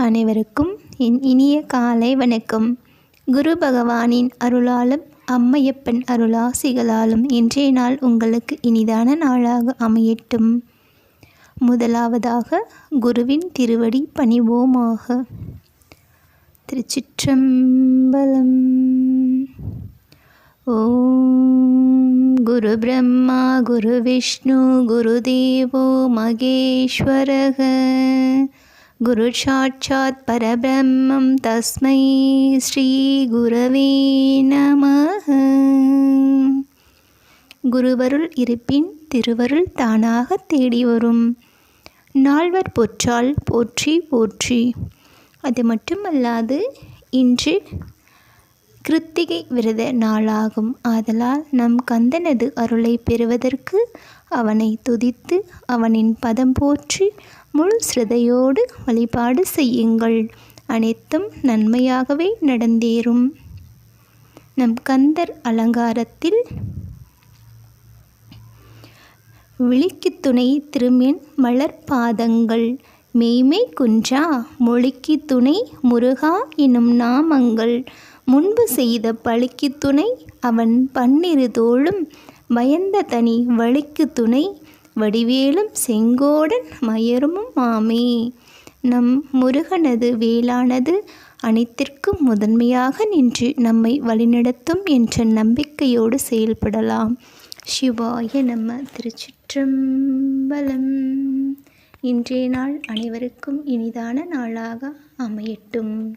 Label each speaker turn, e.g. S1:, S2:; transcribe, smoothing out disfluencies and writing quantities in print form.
S1: அனைவருக்கும் என் இனிய காலை வணக்கம். குரு பகவானின் அருளாலும் அம்மையப்பன் அருளாசிகளாலும் இன்றைய நாள் உங்களுக்கு இனிதான நாளாக அமையட்டும். முதலாவதாக குருவின் திருவடி பணிவோமாக. திருச்சிற்றம்பலம். ஓம் குரு பிரம்மா குரு விஷ்ணு குரு தேவோ மகேஸ்வரக குரு சாட்சாத் பரபிரம்மம் தஸ்மை ஸ்ரீ குரவே நமஹ. குருவருள் இருப்பின் திருவருள் தானாக தேடி வரும். நால்வர் பொற்றால் போற்றி போற்றி. அது மட்டுமல்லாது இன்று கிருத்திகை விரத நாளாகும். ஆதலால் நம் கந்தனது அருளை பெறுவதற்கு அவனை துதித்து அவனின் பதம் போற்றி முழு சிரதையோடு வழிபாடு செய்யுங்கள். அனைத்தும் நன்மையாகவே நடந்தேறும். நம் கந்தர் அலங்காரத்தில் விழிக்கு துணை திருமென் மலர்பாதங்கள் மெய்மை குன்றா மொழிக்கு துணை முருகா எனும் நாமங்கள் முன்பு செய்த பழிக்கு துணை அவன் பன்னிரு தோளும் பயந்த தனி வழிக்கு துணை வடிவேலும் செங்கோடன் மயருமும் ஆமே. நம் முருகனது வேளானது அனைத்திற்கும் முதன்மையாக நின்று நம்மை வழிநடத்தும் என்ற நம்பிக்கையோடு செயல்படலாம். சிவாய நம. திருச்சிற்றம்பலம். இன்றைய நாள் அனைவருக்கும் இனிதான நாளாக அமையட்டும்.